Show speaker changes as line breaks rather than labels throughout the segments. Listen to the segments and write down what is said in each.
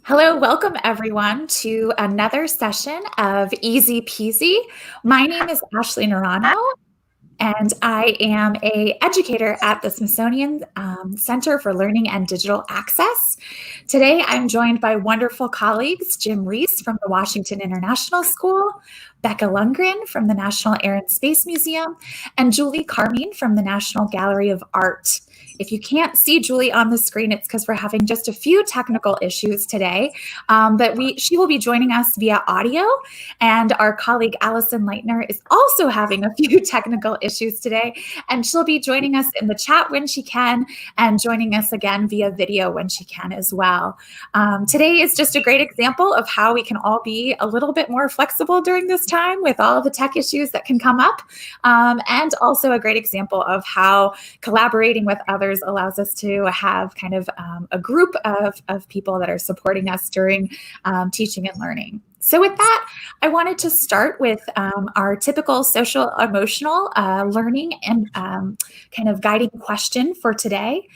Hello, welcome everyone to another session of Easy Peasy. My name is Ashley Nerano, and I am an educator at the Smithsonian Center for Learning and Digital Access. Today, I'm joined by wonderful colleagues, Jim Reese from the Washington International School, Becca Lundgren from the National Air and Space Museum, and Julie Carmean from the National Gallery of Art. If you can't see Julie on the screen, it's because we're having just a few technical issues today, but she will be joining us via audio, and our colleague Allison Leitner is also having a few technical issues today, and she'll be joining us in the chat when she can, and joining us again via video when she can as well. Today is just a great example of how we can all be a little bit more flexible during this time with all the tech issues that can come up, and also a great example of how collaborating with others allows us to have kind of a group of people that are supporting us during teaching and learning. So with that, I wanted to start with our typical social emotional learning and kind of guiding question for today.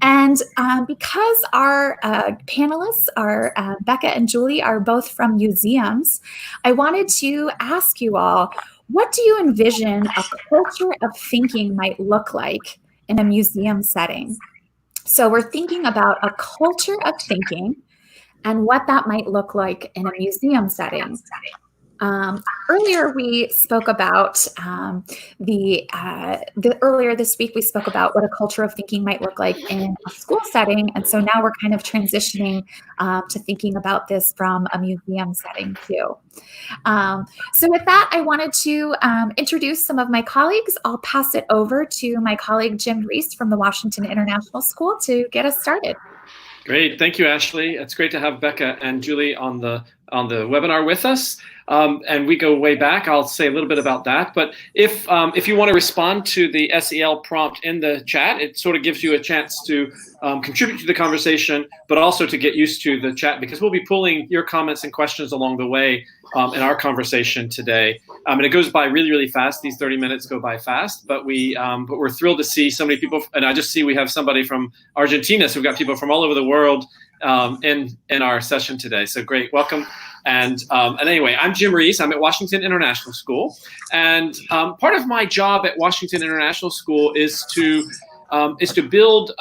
And because our panelists are Becca and Julie are both from museums, I wanted to ask you all, what do you envision a culture of thinking might look like in a museum setting? So we're thinking about a culture of thinking and what that might look like in a museum setting. Earlier we spoke about earlier this week we spoke about what a culture of thinking might look like in a school setting, and so now we're kind of transitioning to thinking about this from a museum setting too. So with that, I wanted to introduce some of my colleagues. I'll pass it over to my colleague Jim Reese from the Washington International School to get us started.
Great, thank you, Ashley. It's great to have Becca and Julie on the webinar with us, and we go way back. I'll say a little bit about that. But if you want to respond to the SEL prompt in the chat, it sort of gives you a chance to contribute to the conversation, but also to get used to the chat, because we'll be pulling your comments and questions along the way in our conversation today. And it goes by really, really fast. These 30 minutes go by fast, but we're thrilled to see so many people. And I just see we have somebody from Argentina, so we've got people from all over the world in our session today. So great, welcome. And anyway, I'm Jim Reese. I'm at Washington International School, and part of my job at Washington International School is to build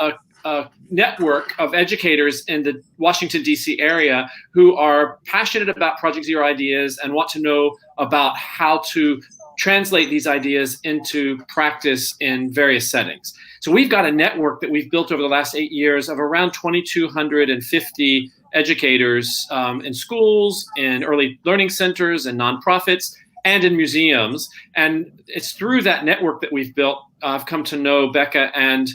a network of educators in the Washington, D.C. area who are passionate about Project Zero ideas and want to know about how to translate these ideas into practice in various settings. So we've got a network that we've built over the last 8 years of around 2,250 educators in schools, in early learning centers, and nonprofits, and in museums. And it's through that network that we've built, I've come to know Becca and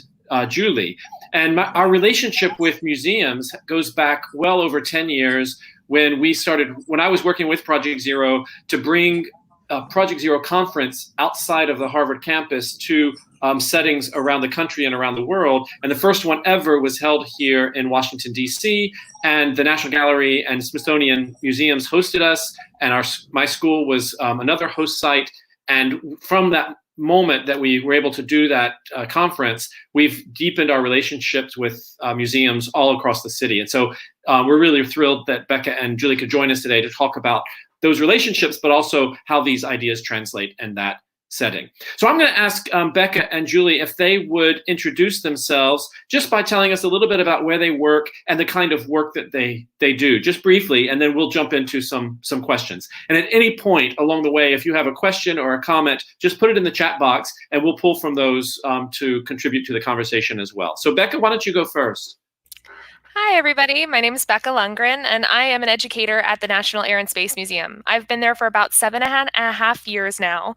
Julie. And our relationship with museums goes back well over 10 years when I was working with Project Zero to bring a Project Zero conference outside of the Harvard campus to settings around the country and around the world. And the first one ever was held here in Washington, D.C., and the National Gallery and Smithsonian Museums hosted us, and my school was another host site. And from that moment that we were able to do that conference, we've deepened our relationships with museums all across the city. And so we're really thrilled that Becca and Julie could join us today to talk about those relationships, but also how these ideas translate in that setting. So I'm going to ask Becca and Julie if they would introduce themselves just by telling us a little bit about where they work and the kind of work that they do, just briefly, and then we'll jump into some questions. And at any point along the way, if you have a question or a comment, just put it in the chat box and we'll pull from those to contribute to the conversation as well. So Becca, why don't you go first?
Hi, everybody. My name is Becca Lundgren, and I am an educator at the National Air and Space Museum. I've been there for about 7.5 years now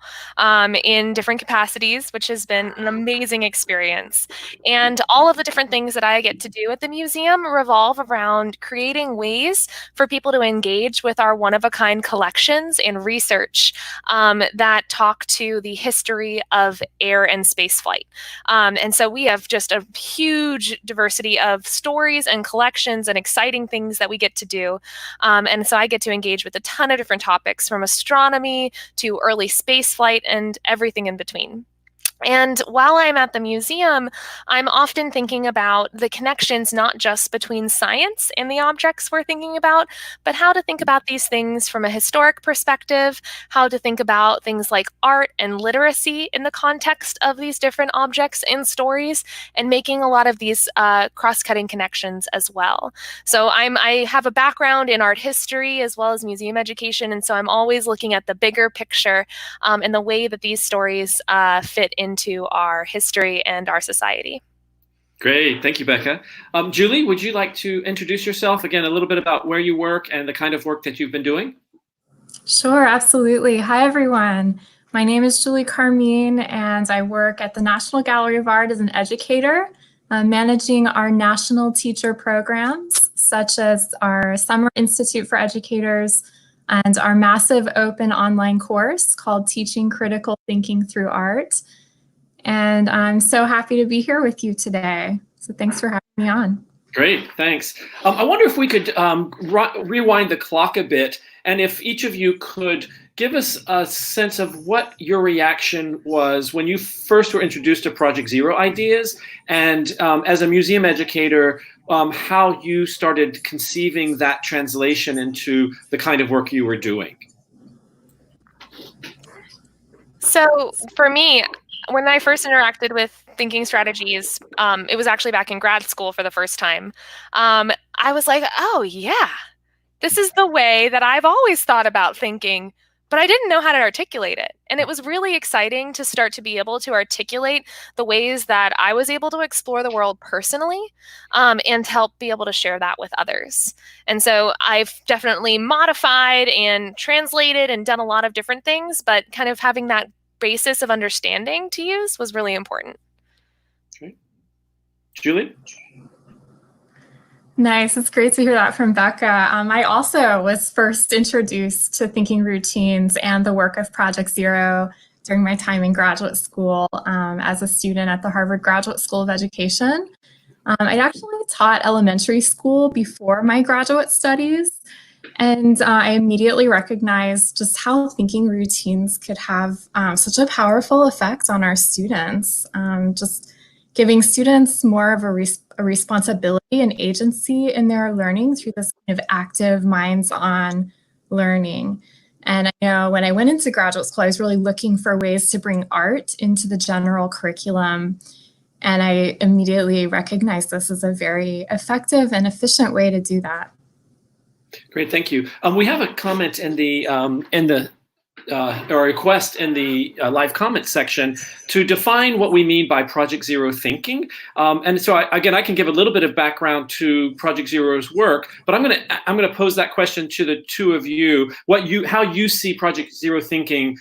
in different capacities, which has been an amazing experience. And all of the different things that I get to do at the museum revolve around creating ways for people to engage with our one-of-a-kind collections and research that talk to the history of air and space flight. And so we have just a huge diversity of stories and collections and exciting things that we get to do. And so I get to engage with a ton of different topics, from astronomy to early space flight and everything in between. And while I'm at the museum, I'm often thinking about the connections not just between science and the objects we're thinking about, but how to think about these things from a historic perspective, how to think about things like art and literacy in the context of these different objects and stories, and making a lot of these cross-cutting connections as well. So I have a background in art history as well as museum education, and so I'm always looking at the bigger picture and the way that these stories fit into our history and our society.
Great. Thank you, Becca. Julie, would you like to introduce yourself again, a little bit about where you work and the kind of work that you've been doing?
Sure, absolutely. Hi, everyone. My name is Julie Carmean, and I work at the National Gallery of Art as an educator, managing our national teacher programs, such as our Summer Institute for Educators and our massive open online course called Teaching Critical Thinking Through Art. And I'm so happy to be here with you today. So thanks for having me on.
Great, thanks. I wonder if we could rewind the clock a bit, and if each of you could give us a sense of what your reaction was when you first were introduced to Project Zero ideas, and as a museum educator, how you started conceiving that translation into the kind of work you were doing.
So for me, when I first interacted with thinking strategies, it was actually back in grad school for the first time. I was like, oh yeah, this is the way that I've always thought about thinking, but I didn't know how to articulate it. And it was really exciting to start to be able to articulate the ways that I was able to explore the world personally, and help be able to share that with others. And so I've definitely modified and translated and done a lot of different things, but kind of having that basis of understanding to use was really important.
Okay. Julie?
Nice. It's great to hear that from Becca. I also was first introduced to thinking routines and the work of Project Zero during my time in graduate school as a student at the Harvard Graduate School of Education. I'd actually taught elementary school before my graduate studies, and I immediately recognized just how thinking routines could have such a powerful effect on our students, just giving students more of a responsibility and agency in their learning through this kind of active minds-on learning. And I know when I went into graduate school, I was really looking for ways to bring art into the general curriculum. And I immediately recognized this as a very effective and efficient way to do that.
Great, thank you. We have a comment in the or a request in the live comment section to define what we mean by Project Zero thinking. And so I can give a little bit of background to Project Zero's work, but I'm gonna pose that question to the two of you. How you see Project Zero thinking,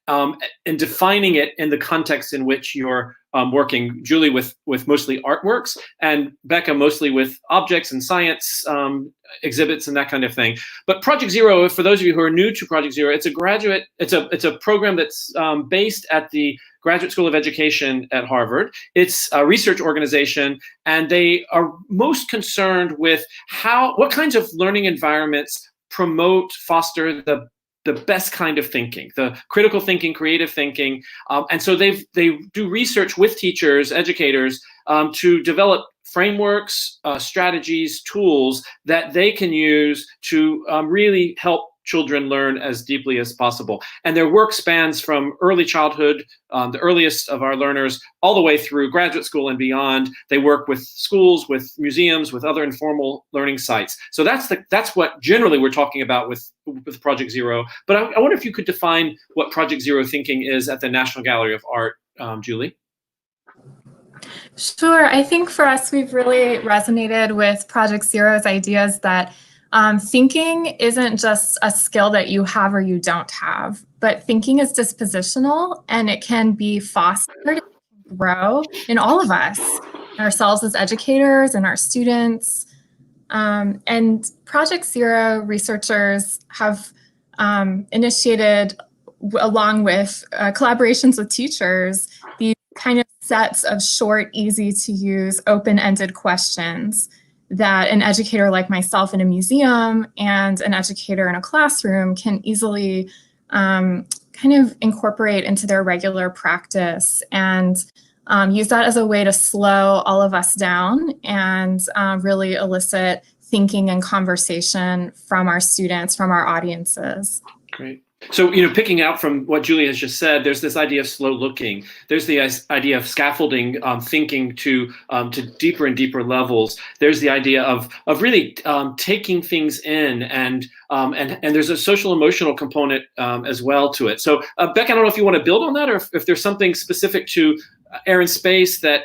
and defining it in the context in which you're working. Julie with mostly artworks, and Becca mostly with objects and science exhibits and that kind of thing. But Project Zero, for those of you who are new to Project Zero, it's a program that's based at the Graduate School of Education at Harvard. It's a research organization, and they are most concerned with what kinds of learning environments foster the best kind of thinking, the critical thinking, creative thinking. And so they do research with teachers, educators, to develop frameworks, strategies, tools that they can use to really help children learn as deeply as possible. And their work spans from early childhood, the earliest of our learners, all the way through graduate school and beyond. They work with schools, with museums, with other informal learning sites. So that's what generally we're talking about with Project Zero. But I wonder if you could define what Project Zero thinking is at the National Gallery of Art, Julie.
Sure. I think for us, we've really resonated with Project Zero's ideas that thinking isn't just a skill that you have or you don't have, but thinking is dispositional, and it can be fostered and grow in all of us, ourselves as educators and our students. And Project Zero researchers have initiated, along with collaborations with teachers, these kind of sets of short, easy to use, open-ended questions that an educator like myself in a museum and an educator in a classroom can easily kind of incorporate into their regular practice and use that as a way to slow all of us down and really elicit thinking and conversation from our students, from our audiences.
Great. So, picking out from what Julie has just said, there's this idea of slow looking. There's the idea of scaffolding thinking to deeper and deeper levels. There's the idea of really taking things in, and there's a social emotional component as well to it. So, Becca, I don't know if you want to build on that, or if there's something specific to air and space that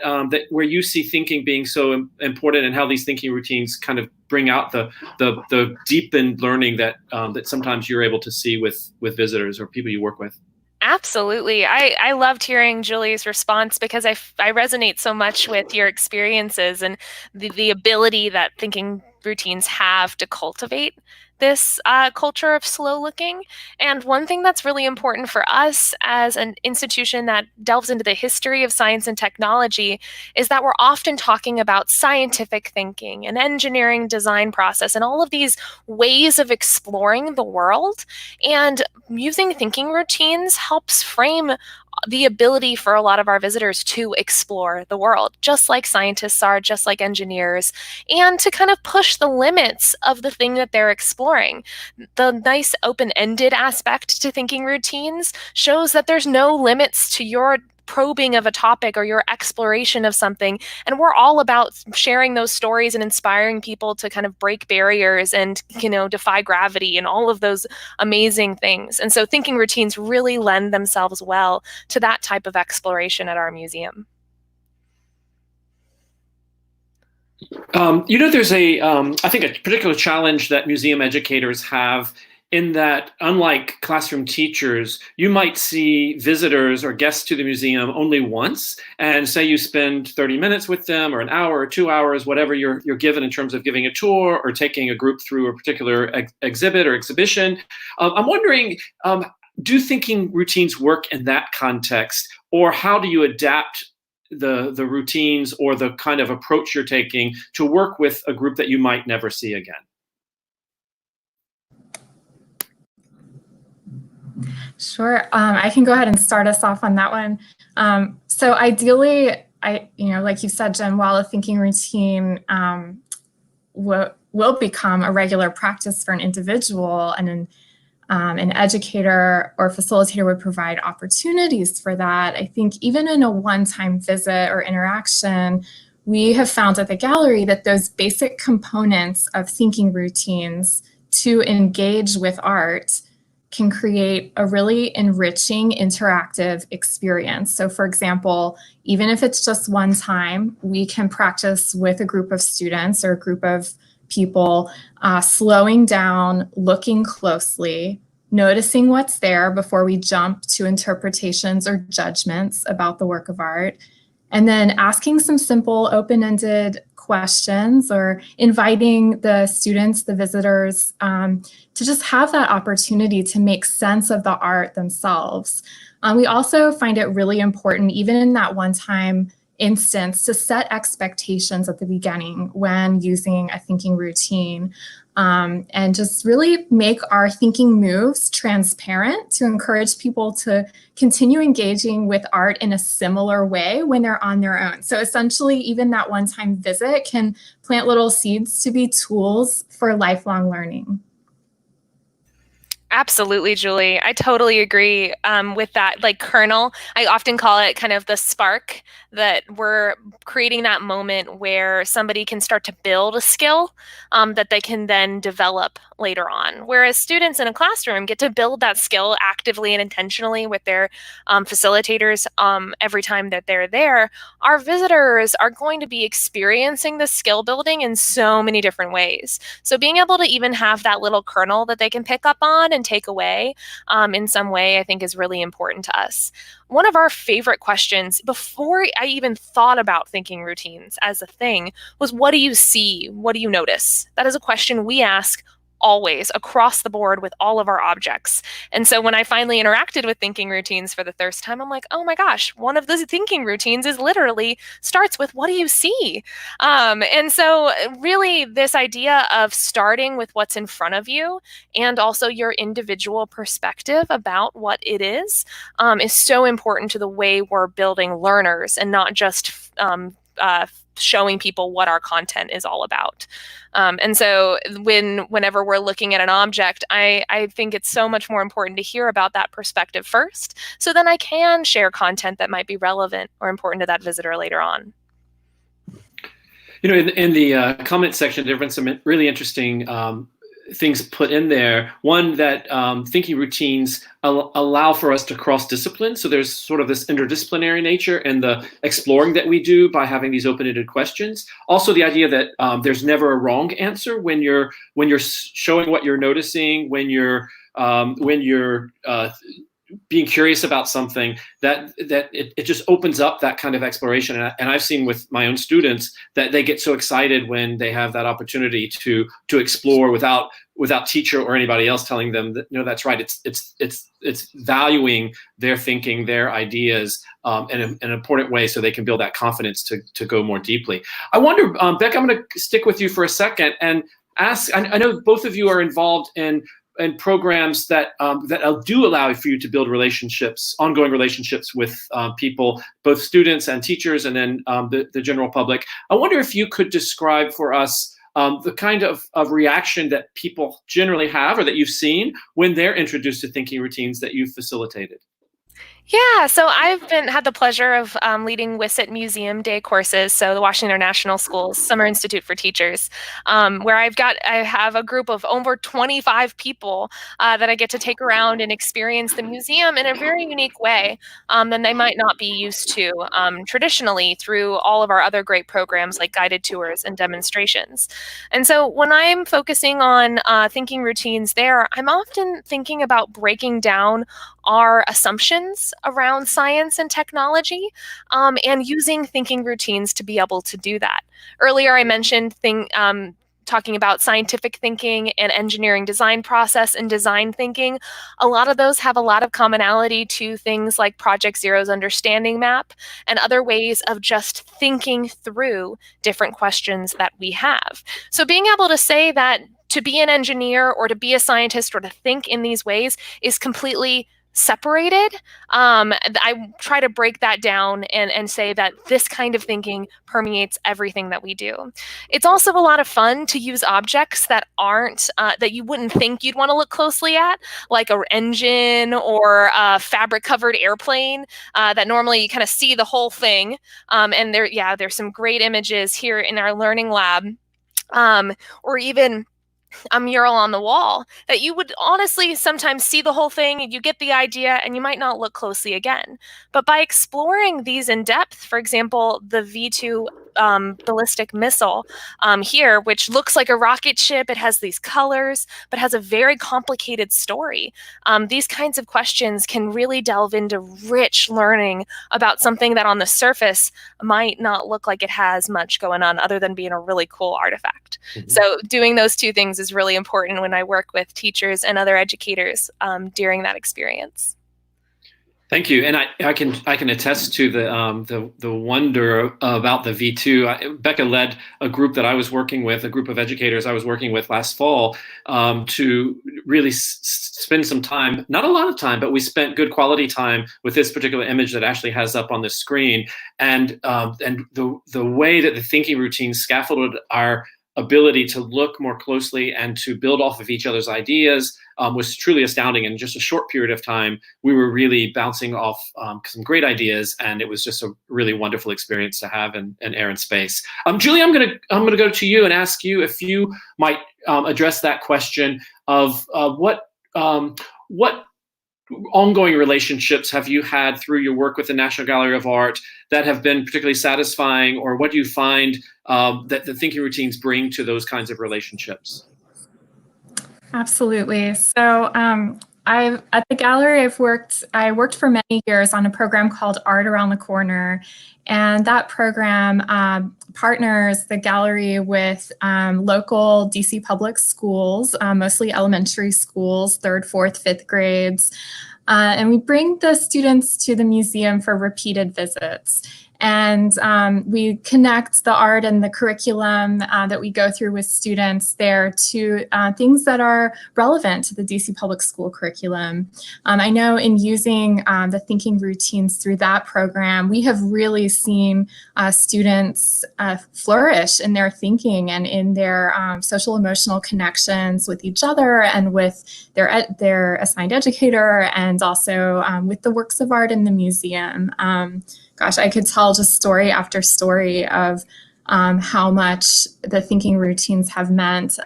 where you see thinking being so important, and how these thinking routines kind of bring out the deepened learning that sometimes you're able to see with visitors or people you work with.
Absolutely. I loved hearing Julie's response, because I resonate so much with your experiences and the ability that thinking routines have to cultivate this culture of slow looking. And one thing that's really important for us as an institution that delves into the history of science and technology is that we're often talking about scientific thinking and engineering design process and all of these ways of exploring the world. And using thinking routines helps frame the ability for a lot of our visitors to explore the world, just like scientists are, just like engineers, and to kind of push the limits of the thing that they're exploring. The nice open-ended aspect to thinking routines shows that there's no limits to your probing of a topic or your exploration of something. And we're all about sharing those stories and inspiring people to kind of break barriers and, defy gravity and all of those amazing things. And so thinking routines really lend themselves well to that type of exploration at our museum.
There's I think a particular challenge that museum educators have, in that, unlike classroom teachers, you might see visitors or guests to the museum only once, and say you spend 30 minutes with them, or an hour or 2 hours, whatever you're given in terms of giving a tour or taking a group through a particular exhibit or exhibition. I'm wondering, do thinking routines work in that context, or how do you adapt the routines or the kind of approach you're taking to work with a group that you might never see again?
Sure. I can go ahead and start us off on that one. So ideally, like you said, Jen, while a thinking routine will become a regular practice for an individual, and an educator or facilitator would provide opportunities for that, I think even in a one-time visit or interaction, we have found at the gallery that those basic components of thinking routines to engage with art can create a really enriching interactive experience. So for example, even if it's just one time, we can practice with a group of students or a group of people, slowing down, looking closely, noticing what's there before we jump to interpretations or judgments about the work of art, and then asking some simple open-ended questions, or inviting the students, the visitors, to just have that opportunity to make sense of the art themselves. We also find it really important, even in that one-time instance, to set expectations at the beginning when using a thinking routine, and just really make our thinking moves transparent to encourage people to continue engaging with art in a similar way when they're on their own. So essentially, even that one-time visit can plant little seeds to be tools for lifelong learning.
Absolutely, Julie. I totally agree with that. Like kernel, I often call it kind of the spark, that we're creating that moment where somebody can start to build a skill that they can then develop later on. Whereas students in a classroom get to build that skill actively and intentionally with their facilitators every time that they're there. Our visitors are going to be experiencing the skill building in so many different ways. So being able to even have that little kernel that they can pick up on and take away in some way, I think is really important to us. One of our favorite questions before I even thought about thinking routines as a thing was, what do you see? What do you notice? That is a question we ask always across the board with all of our objects. And so when I finally interacted with thinking routines for the first time, I'm like, oh my gosh, one of the thinking routines is literally starts with, what do you see? And so really this idea of starting with what's in front of you and also your individual perspective about what it is so important to the way we're building learners and not just showing people what our content is all about. And so whenever we're looking at an object, I think it's so much more important to hear about that perspective first, so then I can share content that might be relevant or important to that visitor later on.
You know, in the comment section, there have been some really interesting things put in there. One, that thinking routines allow for us to cross disciplines. So there's sort of this interdisciplinary nature and the exploring that we do by having these open-ended questions. Also, the idea that there's never a wrong answer when you're showing what you're noticing, when you're being curious about something, that it just opens up that kind of exploration. And I've seen with my own students that they get so excited when they have that opportunity to explore without teacher or anybody else telling them that, no, that's right. It's valuing their thinking, their ideas in an important way, so they can build that confidence to go more deeply. I wonder, Becca, I'm going to stick with you for a second and ask. I know both of you are involved in programs that do allow for you to build relationships, ongoing relationships with people, both students and teachers, and then the general public. I wonder if you could describe for us the kind of reaction that people generally have, or that you've seen when they're introduced to thinking routines that you've facilitated.
Yeah, so I've had the pleasure of leading WISIT Museum Day courses, so the Washington International School's Summer Institute for Teachers, where I have a group of over 25 people that I get to take around and experience the museum in a very unique way than they might not be used to traditionally through all of our other great programs like guided tours and demonstrations. And so when I'm focusing on thinking routines there, I'm often thinking about breaking down our assumptions around science and technology, and using thinking routines to be able to do that. Earlier, I mentioned talking about scientific thinking and engineering design process and design thinking. A lot of those have a lot of commonality to things like Project Zero's understanding map and other ways of just thinking through different questions that we have. So being able to say that to be an engineer or to be a scientist or to think in these ways is completely separated. I try to break that down and say that this kind of thinking permeates everything that we do. It's also a lot of fun to use objects that aren't, that you wouldn't think you'd want to look closely at, like an engine or a fabric-covered airplane that normally you kind of see the whole thing. And there's some great images here in our learning lab, or even a mural on the wall that you would honestly sometimes see the whole thing and you get the idea and you might not look closely again. But by exploring these in depth, for example, the V2 ballistic missile here, which looks like a rocket ship, it has these colors, but has a very complicated story. These kinds of questions can really delve into rich learning about something that on the surface might not look like it has much going on other than being a really cool artifact. Mm-hmm. So doing those two things is really important when I work with teachers and other educators during that experience.
Thank you, and I can attest to the wonder about the V2. Becca led a group that I was working with, a group of educators I was working with last fall, to really spend some time, not a lot of time, but we spent good quality time with this particular image that Ashley has up on the screen, and the way that the thinking routine scaffolded our ability to look more closely and to build off of each other's ideas was truly astounding. In just a short period of time, we were really bouncing off some great ideas, and it was just a really wonderful experience to have in air and space. Julie, I'm gonna go to you and ask you if you might address that question of what ongoing relationships have you had through your work with the National Gallery of Art that have been particularly satisfying, or what do you find that the thinking routines bring to those kinds of relationships?
Absolutely. So at the gallery I worked for many years on a program called Art Around the Corner. And that program, partners the gallery with local DC public schools, mostly elementary schools, 3rd, 4th, 5th grades. And we bring the students to the museum for repeated visits. And we connect the art and the curriculum that we go through with students there to things that are relevant to the DC Public School curriculum. I know in using the thinking routines through that program, we have really seen students flourish in their thinking and in their social emotional connections with each other and with their assigned educator, and also with the works of art in the museum. Gosh, I could tell just story after story of how much the thinking routines have meant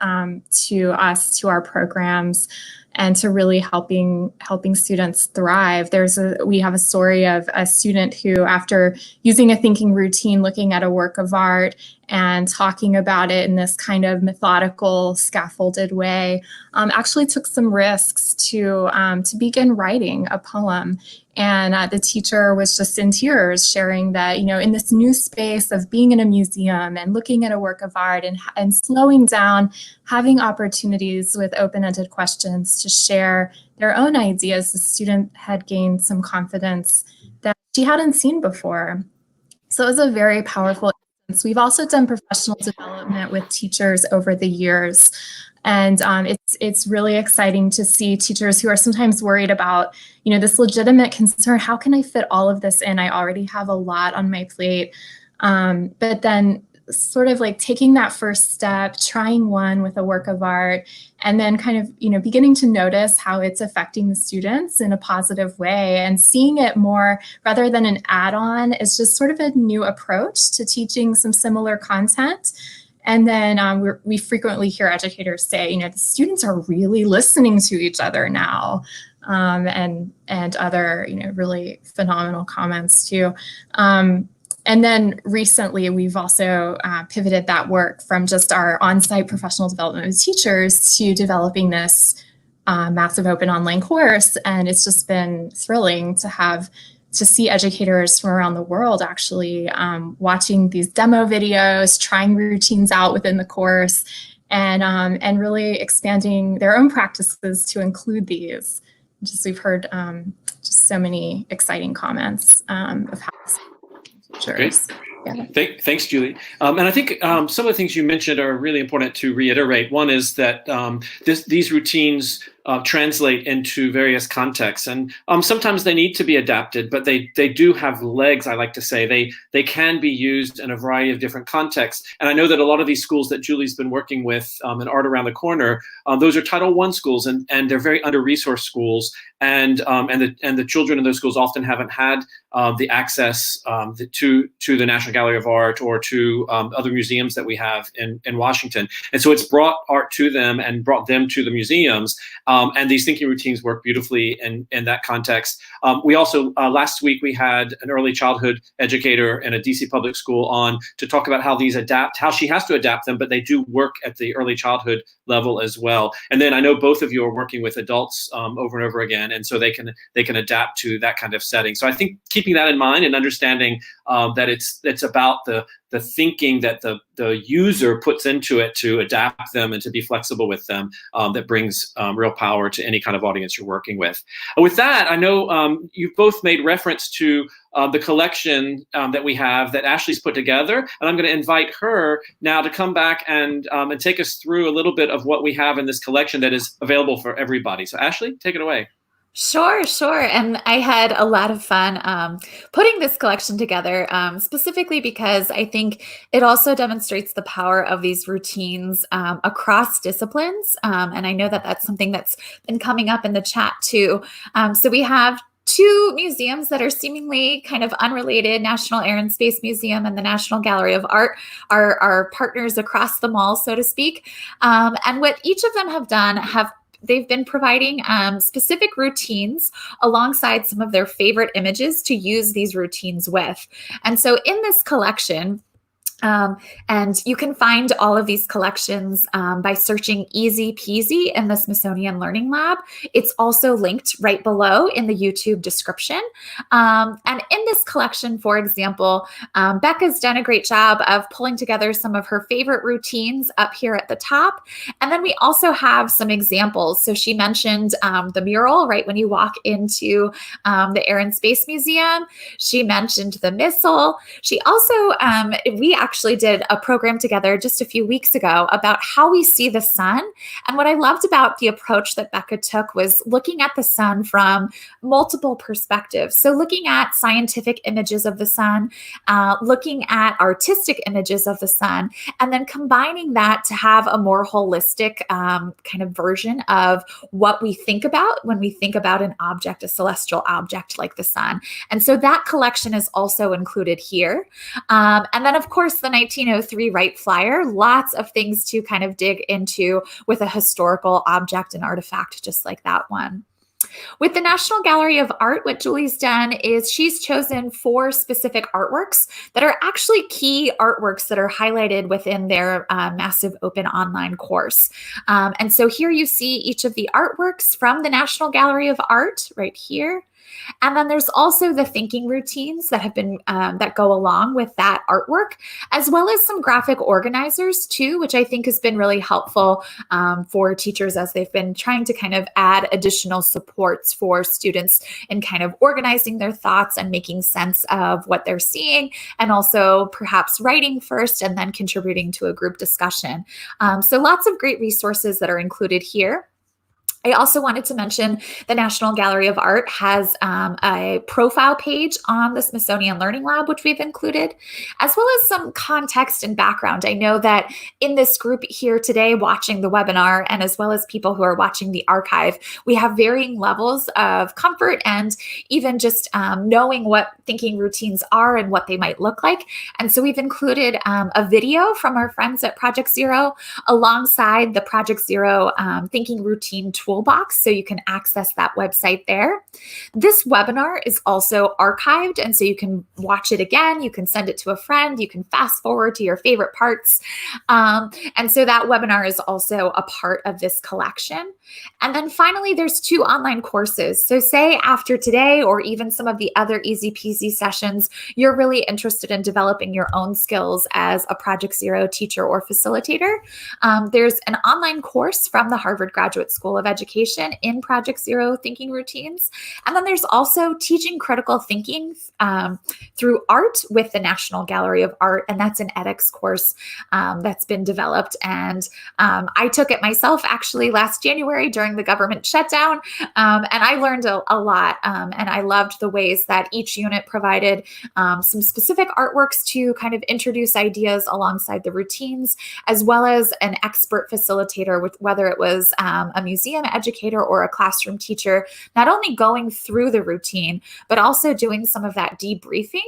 to us, to our programs, and to really helping students thrive. We have a story of a student who, after using a thinking routine, looking at a work of art and talking about it in this kind of methodical, scaffolded way, actually took some risks to begin writing a poem. And the teacher was just in tears, sharing that, in this new space of being in a museum and looking at a work of art and slowing down, having opportunities with open-ended questions to share their own ideas, the student had gained some confidence that she hadn't seen before. So it was a very powerful instance. We've also done professional development with teachers over the years. And it's really exciting to see teachers who are sometimes worried about, this legitimate concern. How can I fit all of this in? I already have a lot on my plate. But then sort of like taking that first step, trying one with a work of art, and then kind of, beginning to notice how it's affecting the students in a positive way, and seeing it more rather than an add-on is just sort of a new approach to teaching some similar content. And then we frequently hear educators say, the students are really listening to each other now, and other, really phenomenal comments too. And then recently, we've also pivoted that work from just our on-site professional development with teachers to developing this massive open online course. And it's just been thrilling to see educators from around the world actually watching these demo videos, trying routines out within the course, and really expanding their own practices to include these. We've heard just so many exciting comments of how teachers. Yeah.
Thanks, Julie. And I think some of the things you mentioned are really important to reiterate. One is that these routines translate into various contexts, and sometimes they need to be adapted, but they do have legs. I like to say they can be used in a variety of different contexts. And I know that a lot of these schools that Julie's been working with in Art Around the Corner, those are Title I schools, and they're very under-resourced schools, and the children in those schools often haven't had the access to the National Gallery of Art or to other museums that we have in Washington. And so it's brought art to them and brought them to the museums. And these thinking routines work beautifully in that context. We also, last week, we had an early childhood educator in a DC public school on to talk about how she has to adapt them, but they do work at the early childhood level as well. And then I know both of you are working with adults over and over again, and so they can adapt to that kind of setting. So I think keeping that in mind and understanding that it's about the thinking that the user puts into it to adapt them and to be flexible with them, that brings real power to any kind of audience you're working with. With that, I know you've both made reference to the collection that we have that Ashley's put together, and I'm going to invite her now to come back and take us through a little bit of what we have in this collection that is available for everybody. So Ashley, take it away.
Sure. And I had a lot of fun putting this collection together, specifically because I think it also demonstrates the power of these routines across disciplines. And I know that that's something that's been coming up in the chat too. So we have two museums that are seemingly kind of unrelated. National Air and Space Museum and the National Gallery of Art are partners across the mall, so to speak. And what each of them have done they've been providing specific routines alongside some of their favorite images to use these routines with. And so in this collection, And you can find all of these collections by searching Easy Peasy in the Smithsonian Learning Lab. It's also linked right below in the YouTube description. And in this collection, for example, Becca's done a great job of pulling together some of her favorite routines up here at the top. And then we also have some examples. So she mentioned the mural right when you walk into the Air and Space Museum. She mentioned the missile. She also, we actually did a program together just a few weeks ago about how we see the sun. And what I loved about the approach that Becca took was looking at the sun from multiple perspectives. So looking at scientific images of the sun, looking at artistic images of the sun, and then combining that to have a more holistic kind of version of what we think about when we think about an object, a celestial object like the sun. And so that collection is also included here. And then, of course, the 1903 Wright Flyer, lots of things to kind of dig into with a historical object and artifact just like that one. With the National Gallery of Art, what Julie's done is she's chosen 4 specific artworks that are actually key artworks that are highlighted within their massive open online course. And so here you see each of the artworks from the National Gallery of Art right here. And then there's also the thinking routines that have been that go along with that artwork, as well as some graphic organizers too, which I think has been really helpful for teachers as they've been trying to kind of add additional supports for students in kind of organizing their thoughts and making sense of what they're seeing, and also perhaps writing first and then contributing to a group discussion. So lots of great resources that are included here. I also wanted to mention the National Gallery of Art has a profile page on the Smithsonian Learning Lab, which we've included, as well as some context and background. I know that in this group here today watching the webinar, and as well as people who are watching the archive, we have varying levels of comfort and even just knowing what thinking routines are and what they might look like. And so we've included a video from our friends at Project Zero alongside the Project Zero thinking routine toolbox, so you can access that website there. This webinar is also archived, and so you can watch it again, you can send it to a friend, you can fast forward to your favorite parts. And so that webinar is also a part of this collection. And then finally, there's 2 online courses. So say after today, or even some of the other Easy Peasy sessions, you're really interested in developing your own skills as a Project Zero teacher or facilitator. There's an online course from the Harvard Graduate School of Education in Project Zero thinking routines. And then there's also teaching critical thinking through art with the National Gallery of Art. And that's an edX course that's been developed. And I took it myself actually last January during the government shutdown. And I learned a lot. And I loved the ways that each unit provided some specific artworks to kind of introduce ideas alongside the routines, as well as an expert facilitator, with whether it was a museum educator or a classroom teacher, not only going through the routine, but also doing some of that debriefing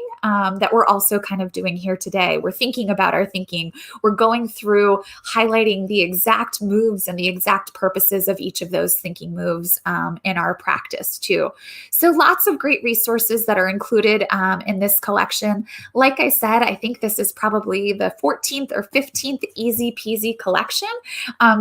that we're also kind of doing here today. We're thinking about our thinking. We're going through highlighting the exact moves and the exact purposes of each of those thinking moves in our practice too. So lots of great resources that are included in this collection. Like I said, I think this is probably the 14th or 15th Easy Peasy collection.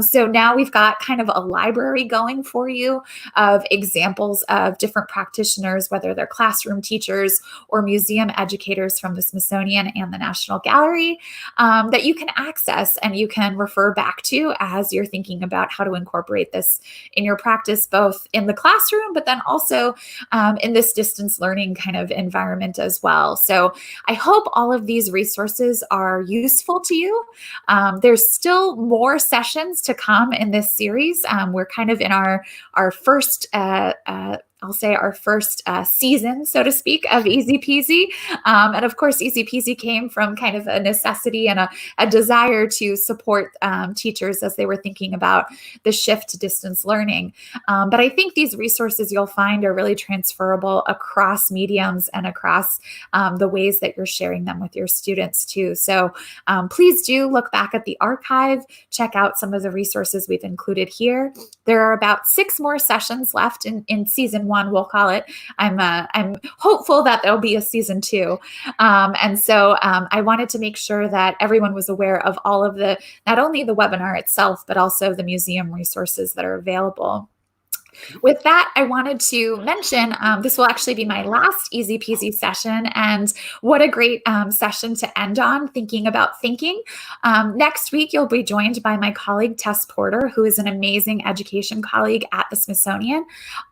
So now we've got kind of a library going for you of examples of different practitioners, whether they're classroom teachers or museum educators from the Smithsonian and the National Gallery, that you can access and you can refer back to as you're thinking about how to incorporate this in your practice, both in the classroom, but then also in this distance learning kind of environment as well. So I hope all of these resources are useful to you. There's still more sessions to come in this series. We're kind of in our first I'll say our first season, so to speak, of Easy Peasy. And of course, Easy Peasy came from kind of a necessity and a desire to support teachers as they were thinking about the shift to distance learning. But I think these resources you'll find are really transferable across mediums and across the ways that you're sharing them with your students too. So please do look back at the archive, check out some of the resources we've included here. There are about 6 more sessions left in season 1. 1, we'll call it. I'm hopeful that there'll be a season 2. And so I wanted to make sure that everyone was aware of all of the, not only the webinar itself, but also the museum resources that are available. With that, I wanted to mention this will actually be my last Easy Peasy session, and what a great session to end on, thinking about thinking. Next week, you'll be joined by my colleague, Tess Porter, who is an amazing education colleague at the Smithsonian.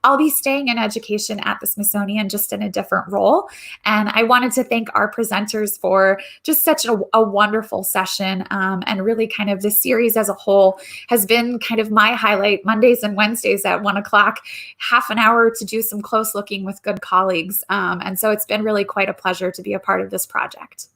I'll be staying in education at the Smithsonian, just in a different role. And I wanted to thank our presenters for just such a wonderful session, and really kind of the series as a whole has been kind of my highlight. Mondays and Wednesdays at 1 o'clock, half an hour to do some close looking with good colleagues. And so it's been really quite a pleasure to be a part of this project.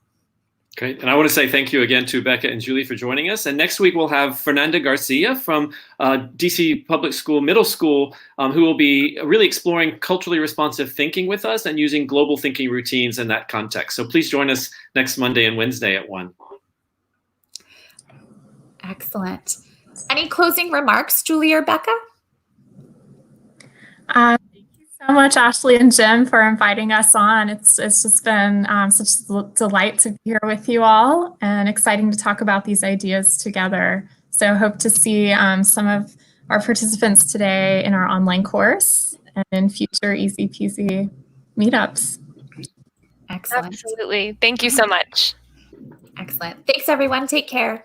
Great. And I want to say thank you again to Becca and Julie for joining us. And next week we'll have Fernanda Garcia from DC Public School Middle School, who will be really exploring culturally responsive thinking with us and using global thinking routines in that context. So please join us next Monday and Wednesday at 1.
Excellent. Any closing remarks, Julie or Becca?
Thank you so much, Ashley and Jim, for inviting us on. It's just been such a delight to be here with you all, and exciting to talk about these ideas together. So hope to see some of our participants today in our online course and in future Easy Peasy meetups.
Excellent.
Absolutely. Thank you so much.
Excellent. Thanks, everyone. Take care.